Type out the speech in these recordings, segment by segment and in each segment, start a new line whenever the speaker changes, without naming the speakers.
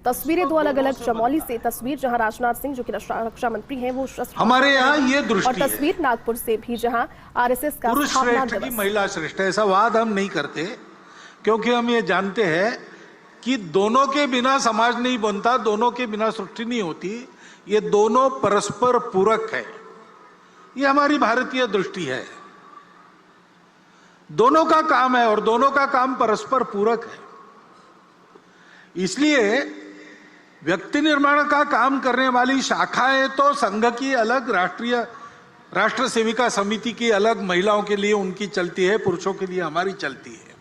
तस्वीरें दो अलग अलग, चमोली से तस्वीर जहां राजनाथ सिंह जो कि रक्षा मंत्री हैं वो शस्त्र
हमारे यहाँ ये दृष्टि
और तस्वीर नागपुर से भी जहां आरएसएस का
पुरुष श्रेष्ठ की महिला श्रेष्ठ, ऐसा वाद हम नहीं करते, क्योंकि हम ये जानते हैं कि दोनों के बिना समाज नहीं बनता, दोनों के बिना सृष्टि नहीं होती। ये दोनों परस्पर पूरक है, ये हमारी भारतीय दृष्टि है। दोनों का काम है और दोनों का काम परस्पर पूरक है। इसलिए व्यक्ति निर्माण का काम करने वाली शाखाएं तो संघ की अलग, राष्ट्र सेविका समिति की अलग, महिलाओं के लिए उनकी चलती है, पुरुषों के लिए हमारी चलती है।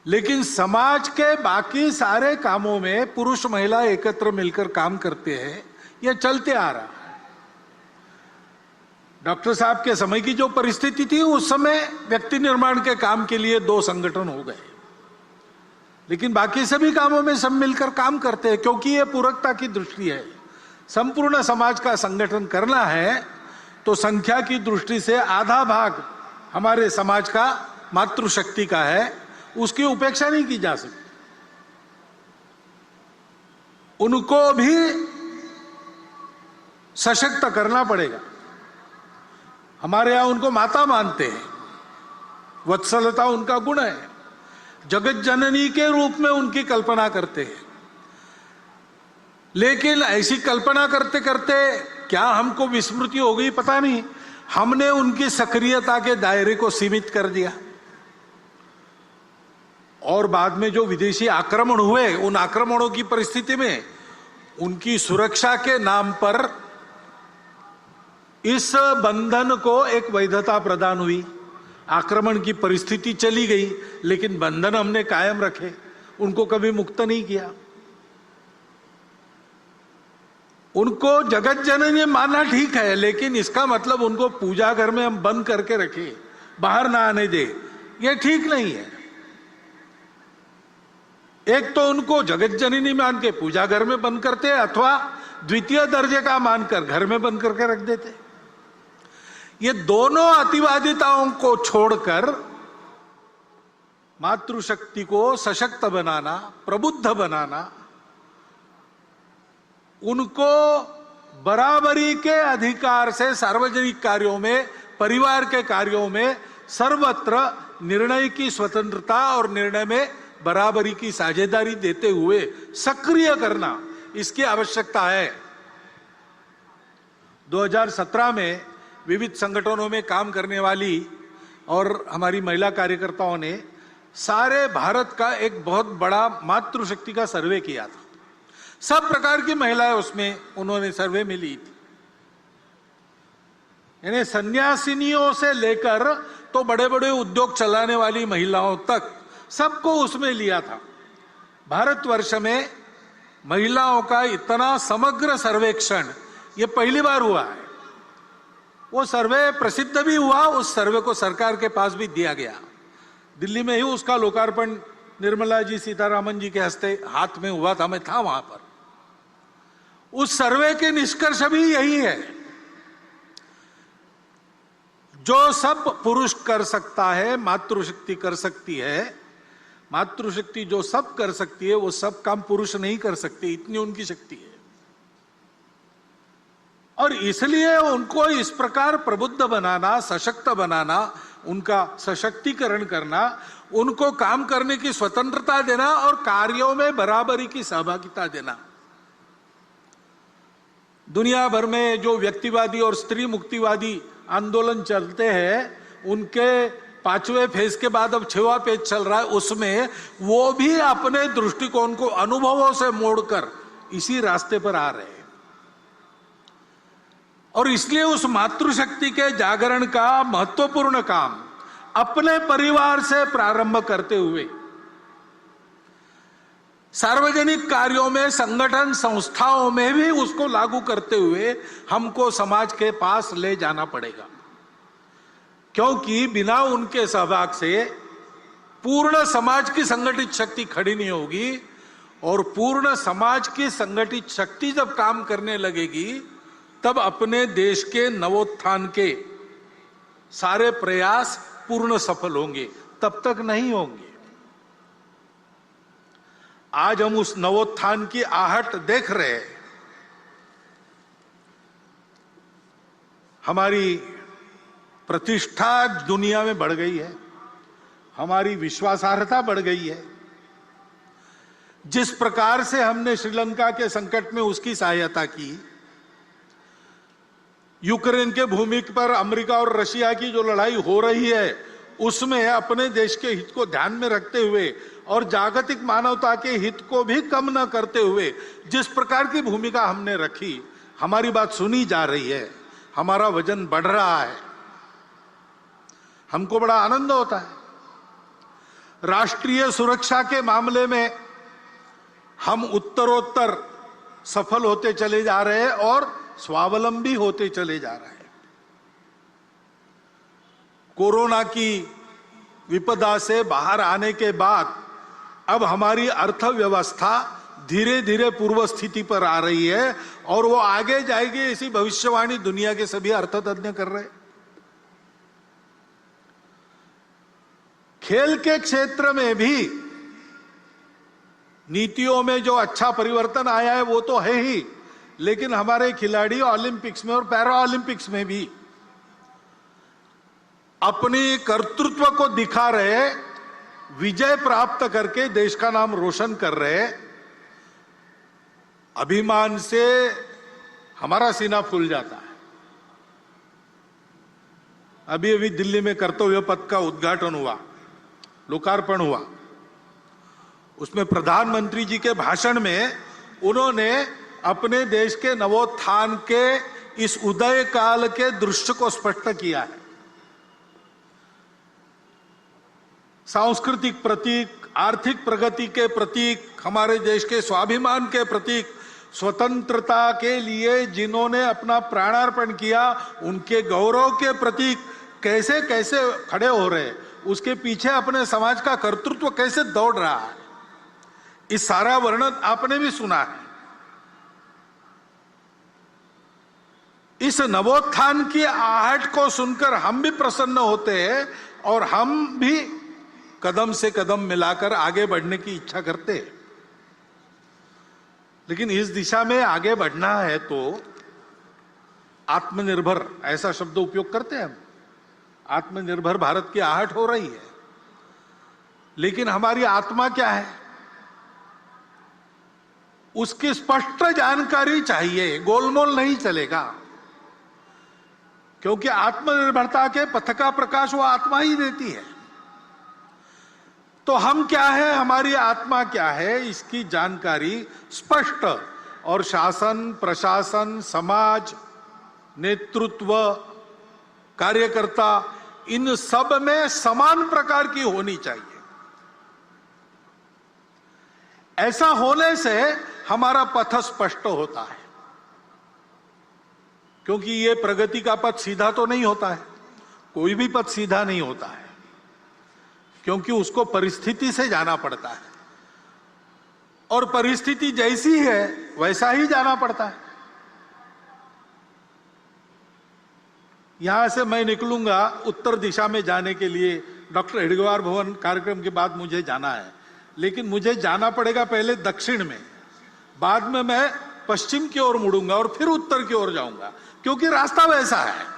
लेकिन समाज के बाकी सारे कामों में पुरुष महिला एकत्र मिलकर काम करते हैं, यह चलते आ रहा है। डॉक्टर साहब के समय की जो परिस्थिति थी, उस समय व्यक्ति निर्माण के काम के लिए 2 संगठन हो गए, लेकिन बाकी सभी कामों में सब मिलकर काम करते हैं, क्योंकि यह पूरकता की दृष्टि है। संपूर्ण समाज का संगठन करना है तो संख्या की दृष्टि से आधा भाग हमारे समाज का मातृशक्ति का है, उसकी उपेक्षा नहीं की जा सकती। उनको भी सशक्त करना पड़ेगा। हमारे यहां उनको माता मानते हैं, वत्सलता उनका गुण है, जगत जननी के रूप में उनकी कल्पना करते हैं। लेकिन ऐसी कल्पना करते करते क्या हमको विस्मृति हो गई पता नहीं, हमने उनकी सक्रियता के दायरे को सीमित कर दिया। और बाद में जो विदेशी आक्रमण हुए, उन आक्रमणों की परिस्थिति में उनकी सुरक्षा के नाम पर इस बंधन को एक वैधता प्रदान हुई। आक्रमण की परिस्थिति चली गई, लेकिन बंधन हमने कायम रखे, उनको कभी मुक्त नहीं किया। उनको जगत जननी मानना ठीक है, लेकिन इसका मतलब उनको पूजा घर में हम बंद करके रखे, बाहर ना आने दे, यह ठीक नहीं है। एक तो उनको जगत जननी मान के पूजा घर में बंद करते, अथवा द्वितीय दर्जे का मानकर घर में बंद करके रख देते। ये दोनों अतिवादिताओं को छोड़कर मातृशक्ति को सशक्त बनाना, प्रबुद्ध बनाना, उनको बराबरी के अधिकार से सार्वजनिक कार्यों में, परिवार के कार्यों में सर्वत्र निर्णय की स्वतंत्रता और निर्णय में बराबरी की साझेदारी देते हुए सक्रिय करना, इसकी आवश्यकता है। 2017 में विविध संगठनों में काम करने वाली और हमारी महिला कार्यकर्ताओं ने सारे भारत का एक बहुत बड़ा मातृशक्ति का सर्वे किया था। सब प्रकार की महिलाएं उसमें उन्होंने सर्वे में ली थी, यानी सन्यासिनियों से लेकर तो बड़े बड़े उद्योग चलाने वाली महिलाओं तक सबको उसमें लिया था। भारतवर्ष में महिलाओं का इतना समग्र सर्वेक्षण ये पहली बार हुआ है। वो सर्वे प्रसिद्ध भी हुआ, उस सर्वे को सरकार के पास भी दिया गया। दिल्ली में ही उसका लोकार्पण निर्मला जी सीतारामन जी के हस्ते हाथ में हुआ था, मैं था वहां पर। उस सर्वे के निष्कर्ष भी यही है, जो सब पुरुष कर सकता है मातृशक्ति कर सकती है। मातृशक्ति जो सब कर सकती है वो सब काम पुरुष नहीं कर सकती, इतनी उनकी शक्ति है। और इसलिए उनको इस प्रकार प्रबुद्ध बनाना, सशक्त बनाना, उनका सशक्तिकरण करना, उनको काम करने की स्वतंत्रता देना और कार्यों में बराबरी की सहभागिता देना। दुनिया भर में जो व्यक्तिवादी और स्त्री मुक्तिवादी आंदोलन चलते हैं, उनके 5वें फेज के बाद अब 6वां फेज चल रहा है, उसमें वो भी अपने दृष्टिकोण को अनुभवों से मोड़कर इसी रास्ते पर आ रहे हैं। और इसलिए उस मातृशक्ति के जागरण का महत्वपूर्ण काम अपने परिवार से प्रारंभ करते हुए सार्वजनिक कार्यों में, संगठन संस्थाओं में भी उसको लागू करते हुए हमको समाज के पास ले जाना पड़ेगा, क्योंकि बिना उनके सहभाग से पूर्ण समाज की संगठित शक्ति खड़ी नहीं होगी। और पूर्ण समाज की संगठित शक्ति जब काम करने लगेगी, तब अपने देश के नवोत्थान के सारे प्रयास पूर्ण सफल होंगे, तब तक नहीं होंगे। आज हम उस नवोत्थान की आहट देख रहे हैं। हमारी प्रतिष्ठा दुनिया में बढ़ गई है, हमारी विश्वासार्हता बढ़ गई है। जिस प्रकार से हमने श्रीलंका के संकट में उसकी सहायता की, यूक्रेन के भूमि पर अमेरिका और रशिया की जो लड़ाई हो रही है उसमें अपने देश के हित को ध्यान में रखते हुए और जागतिक मानवता के हित को भी कम न करते हुए जिस प्रकार की भूमिका हमने रखी, हमारी बात सुनी जा रही है, हमारा वजन बढ़ रहा है, हमको बड़ा आनंद होता है। राष्ट्रीय सुरक्षा के मामले में हम उत्तरोत्तर सफल होते चले जा रहे हैं और स्वावलंबी होते चले जा रहे हैं। कोरोना की विपदा से बाहर आने के बाद अब हमारी अर्थव्यवस्था धीरे धीरे पूर्व स्थिति पर आ रही है और वो आगे जाएगी, ऐसी भविष्यवाणी दुनिया के सभी अर्थतज्ञ कर रहे हैं। खेल के क्षेत्र में भी नीतियों में जो अच्छा परिवर्तन आया है वो तो है ही, लेकिन हमारे खिलाड़ी ओलंपिक्स में और पैरा ओलंपिक्स में भी अपनी कर्तृत्व को दिखा रहे, विजय प्राप्त करके देश का नाम रोशन कर रहे। अभिमान से हमारा सीना फूल जाता है। अभी अभी दिल्ली में कर्तव्य पथ का उद्घाटन हुआ, लोकार्पण हुआ। उसमें प्रधानमंत्री जी के भाषण में उन्होंने अपने देश के नवोत्थान के इस उदय काल के दृश्य को स्पष्ट किया है। सांस्कृतिक प्रतीक, आर्थिक प्रगति के प्रतीक, हमारे देश के स्वाभिमान के प्रतीक, स्वतंत्रता के लिए जिन्होंने अपना प्राणार्पण किया उनके गौरव के प्रतीक कैसे कैसे खड़े हो रहे, उसके पीछे अपने समाज का कर्तृत्व कैसे दौड़ रहा है, इस सारा वर्णन आपने भी सुना है। इस नवोत्थान की आहट को सुनकर हम भी प्रसन्न होते हैं और हम भी कदम से कदम मिलाकर आगे बढ़ने की इच्छा करते हैं। लेकिन इस दिशा में आगे बढ़ना है तो आत्मनिर्भर ऐसा शब्द उपयोग करते हैं हम। आत्मनिर्भर भारत की आहट हो रही है, लेकिन हमारी आत्मा क्या है उसकी स्पष्ट जानकारी चाहिए, गोलमोल नहीं चलेगा। क्योंकि आत्मनिर्भरता के पथ का प्रकाश वो आत्मा ही देती है। तो हम क्या है, हमारी आत्मा क्या है, इसकी जानकारी स्पष्ट और शासन, प्रशासन, समाज, नेतृत्व, कार्यकर्ता, इन सब में समान प्रकार की होनी चाहिए। ऐसा होने से हमारा पथ स्पष्ट होता है, क्योंकि ये प्रगति का पथ सीधा तो नहीं होता है, कोई भी पथ सीधा नहीं होता है, क्योंकि उसको परिस्थिति से जाना पड़ता है और परिस्थिति जैसी है वैसा ही जाना पड़ता है। यहां से मैं निकलूंगा उत्तर दिशा में जाने के लिए, डॉक्टर हेडगेवार भवन कार्यक्रम के बाद मुझे जाना है, लेकिन मुझे जाना पड़ेगा पहले दक्षिण में, बाद में मैं पश्चिम की ओर मुड़ूंगा और फिर उत्तर की ओर जाऊंगा, क्योंकि रास्ता वैसा है।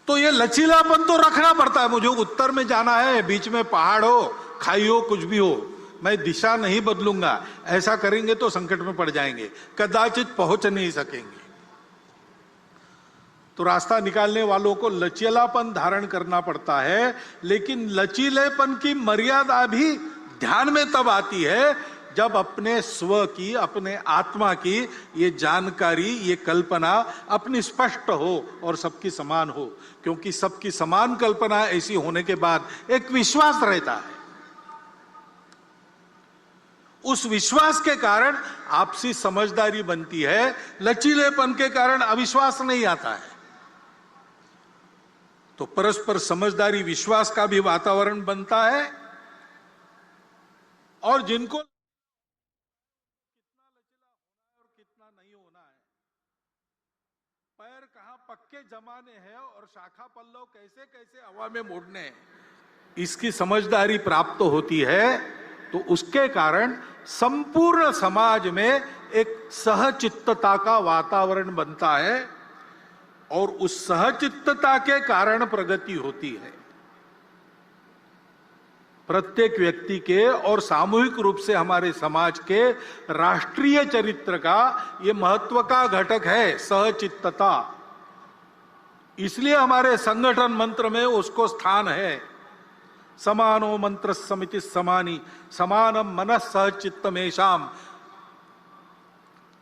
तो ये लचीलापन तो रखना पड़ता है। मुझे उत्तर में जाना है, बीच में पहाड़ हो, खाई हो, कुछ भी हो, मैं दिशा नहीं बदलूंगा। ऐसा करेंगे तो संकट में पड़ जाएंगे, कदाचित पहुंच नहीं सकेंगे। तो रास्ता निकालने वालों को लचीलापन धारण करना पड़ता है, लेकिन लचीलेपन की मर्यादा भी ध्यान में तब आती है जब अपने स्व की, अपने आत्मा की ये जानकारी, ये कल्पना अपनी स्पष्ट हो और सबकी समान हो। क्योंकि सबकी समान कल्पना ऐसी होने के बाद एक विश्वास रहता है, उस विश्वास के कारण आपसी समझदारी बनती है, लचीलेपन के कारण अविश्वास नहीं आता है। तो परस्पर समझदारी, विश्वास का भी वातावरण बनता है और जिनको कितना लचीला होना है और कितना नहीं होना है, पैर कहां पक्के जमाने हैं और शाखा पल्लव कैसे कैसे हवा में मोड़ने हैं, इसकी समझदारी प्राप्त होती है तो उसके कारण संपूर्ण समाज में एक सहचित्तता का वातावरण बनता है और उस सहचित्तता के कारण प्रगति होती है। प्रत्येक व्यक्ति के और सामूहिक रूप से हमारे समाज के राष्ट्रीय चरित्र का ये महत्व का घटक है सहचित्तता। इसलिए हमारे संगठन मंत्र में उसको स्थान है। समानो मंत्र समिति समानी समानम मनः सहचित्तमेशाम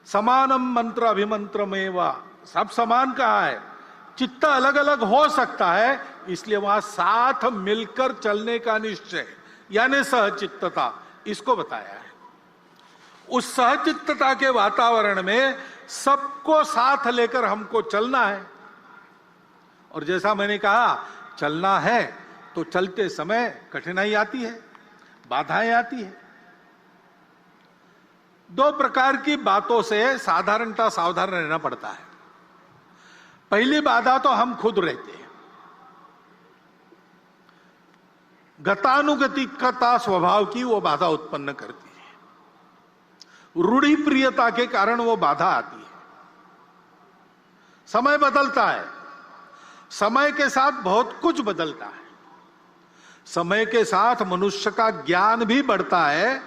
समानम मंत्र अभिमंत्रमेवा। सब समान कहा है, चित्त अलग अलग हो सकता है, इसलिए वहां साथ मिलकर चलने का निश्चय यानी सहचित्तता, इसको बताया है। उस सहचित्तता के वातावरण में सबको साथ लेकर हमको चलना है। और जैसा मैंने कहा, चलना है तो चलते समय कठिनाई आती है, बाधाएं आती है। दो प्रकार की बातों से साधारणता सावधान रहना पड़ता है। पहली बाधा तो हम खुद रहते हैं। गतानुगतिकता स्वभाव की वो बाधा उत्पन्न करती है। रूढ़ि प्रियता के कारण वो बाधा आती है। समय बदलता है, समय के साथ बहुत कुछ बदलता है। समय के साथ मनुष्य का ज्ञान भी बढ़ता है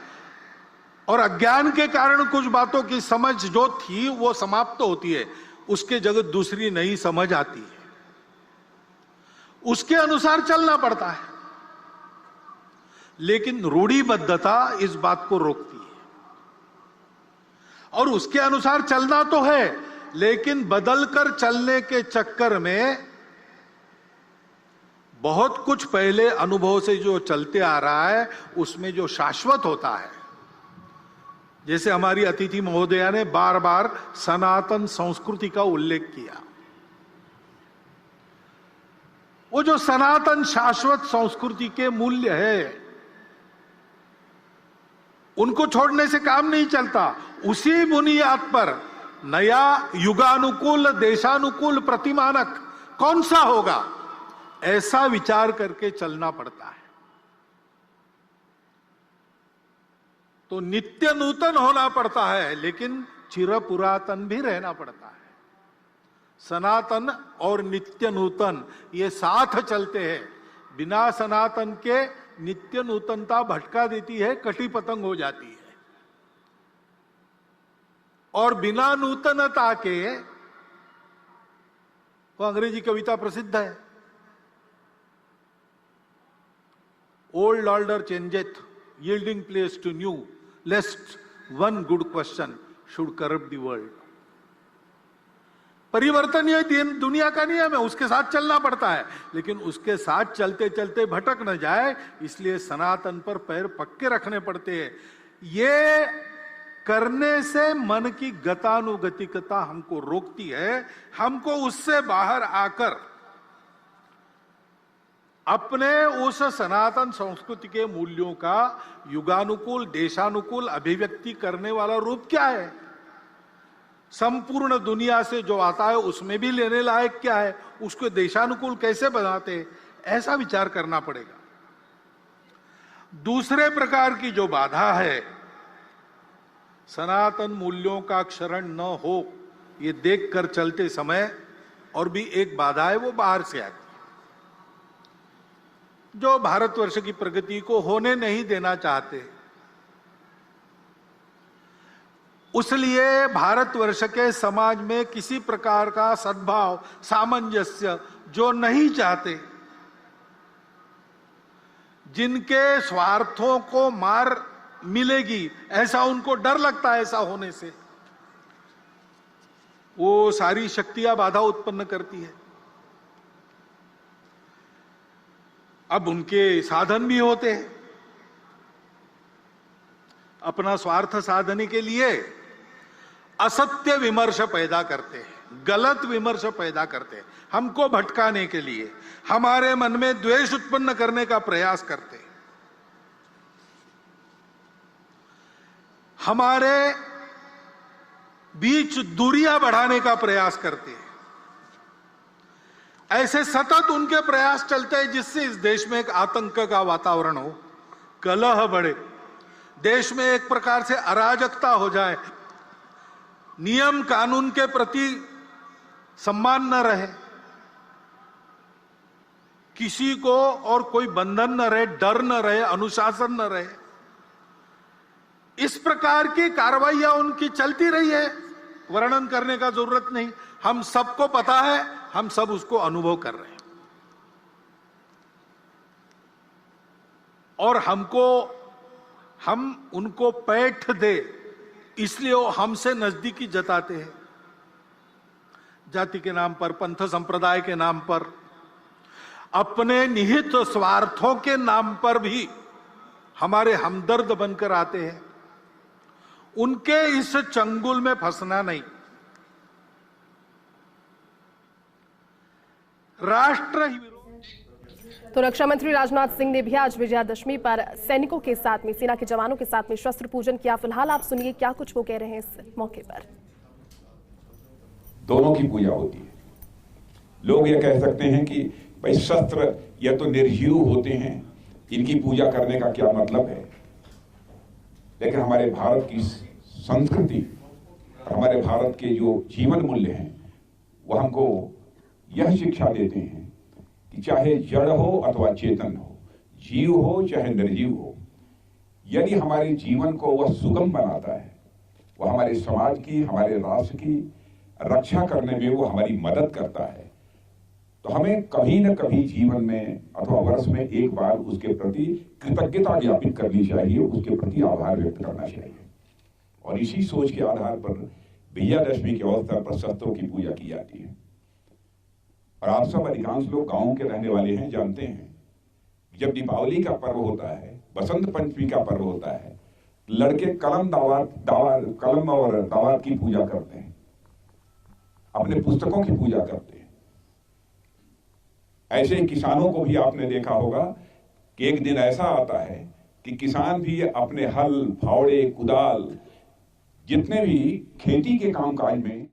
और अज्ञान के कारण कुछ बातों की समझ जो थी वो समाप्त होती है, उसके जगह दूसरी नई समझ आती है। उसके अनुसार चलना पड़ता है, लेकिन रूढ़िबद्धता इस बात को रोकती है। और उसके अनुसार चलना तो है, लेकिन बदलकर चलने के चक्कर में बहुत कुछ पहले अनुभव से जो चलते आ रहा है उसमें जो शाश्वत होता है, जैसे हमारी अतिथि महोदया ने बार बार सनातन संस्कृति का उल्लेख किया। वो जो सनातन शाश्वत संस्कृति के मूल्य है, उनको छोड़ने से काम नहीं चलता। उसी बुनियाद पर नया युगानुकूल देशानुकूल प्रतिमानक कौन सा होगा, ऐसा विचार करके चलना पड़ता है। तो नित्य नूतन होना पड़ता है, लेकिन चिर पुरातन भी रहना पड़ता है। सनातन और नित्य नूतन ये साथ चलते हैं। बिना सनातन के नित्य नूतनता भटका देती है, कटी पतंग हो जाती है। और बिना नूतनता के, वो अंग्रेजी कविता प्रसिद्ध है, old order changeth yielding place to new, lest one good question should corrupt the world. परिवर्तन ये दुनिया का नियम है, उसके साथ चलना पड़ता है, लेकिन उसके साथ चलते चलते भटक न जाए, इसलिए सनातन पर पैर पक्के रखने पड़ते हैं। ये करने से मन की गतानुगतिकता हमको रोकती है। हमको उससे बाहर आकर अपने उस सनातन संस्कृति के मूल्यों का युगानुकूल देशानुकूल अभिव्यक्ति करने वाला रूप क्या है, संपूर्ण दुनिया से जो आता है उसमें भी लेने लायक क्या है, उसको देशानुकूल कैसे बनाते, ऐसा विचार करना पड़ेगा। दूसरे प्रकार की जो बाधा है, सनातन मूल्यों का क्षरण न हो ये देखकर चलते समय, और भी एक बाधा है, वो बाहर से आती है, जो भारतवर्ष की प्रगति को होने नहीं देना चाहते। उसलिए भारतवर्ष के समाज में किसी प्रकार का सद्भाव सामंजस्य जो नहीं चाहते, जिनके स्वार्थों को मार मिलेगी ऐसा उनको डर लगता है, ऐसा होने से वो सारी शक्तियां बाधा उत्पन्न करती है। अब उनके साधन भी होते हैं, अपना स्वार्थ साधने के लिए असत्य विमर्श पैदा करते हैं, गलत विमर्श पैदा करते हैं, हमको भटकाने के लिए, हमारे मन में द्वेष उत्पन्न करने का प्रयास करते हैं, हमारे बीच दूरियां बढ़ाने का प्रयास करते हैं। ऐसे सतत उनके प्रयास चलते हैं जिससे इस देश में एक आतंक का वातावरण हो, कलह बढ़े, देश में एक प्रकार से अराजकता हो जाए, नियम कानून के प्रति सम्मान न रहे, किसी को और कोई बंधन न रहे, डर न रहे, अनुशासन न रहे। इस प्रकार की कार्रवाइयां उनकी चलती रही है, वर्णन करने का जरूरत नहीं, हम सबको पता है, हम सब उसको अनुभव कर रहे हैं। और हम उनको पैठ दे इसलिए वो हमसे नजदीकी जताते हैं। जाति के नाम पर, पंथ संप्रदाय के नाम पर, अपने निहित स्वार्थों के नाम पर भी हमारे हमदर्द बनकर आते हैं। उनके इस चंगुल में फंसना नहीं। राष्ट्र ही
तो रक्षा मंत्री राजनाथ सिंह ने भी आज विजयादशमी पर सैनिकों के साथ में, सेना के जवानों के साथ में शस्त्र पूजन किया। फिलहाल आप सुनिए क्या कुछ वो कह रहे हैं इस मौके पर।
दोनों की पूजा होती है। लोग ये कह सकते हैं कि भाई शस्त्र या तो निर्जीव होते हैं, इनकी पूजा करने का क्या मतलब है। लेकिन हमारे भारत की संस्कृति, हमारे भारत के जो जीवन मूल्य हैं, वह हमको यह शिक्षा देते हैं कि चाहे जड़ हो अथवा चेतन हो, जीव हो चाहे निर्जीव हो, यदि हमारे जीवन को वह सुगम बनाता है, वह हमारे समाज की, हमारे राष्ट्र की रक्षा करने में वो हमारी मदद करता है, तो हमें कभी न कभी जीवन में अथवा वर्ष में एक बार उसके प्रति कृतज्ञता ज्ञापित करनी चाहिए, उसके प्रति आभार व्यक्त करना चाहिए। और इसी सोच के आधार पर विजयादशमी के अवसर पर शस्त्रों की पूजा की जाती है। और आप सब अधिकांश लोग गांवों के रहने वाले हैं, जानते हैं जब दीपावली का पर्व होता है, बसंत पंचमी का पर्व होता है, लड़के कलम और दावात की पूजा करते हैं, अपने पुस्तकों की पूजा करते हैं। ऐसे ही किसानों को भी आपने देखा होगा कि एक दिन ऐसा आता है कि किसान भी अपने हल, फावड़े, कुदाल, जितने भी खेती के कामकाज में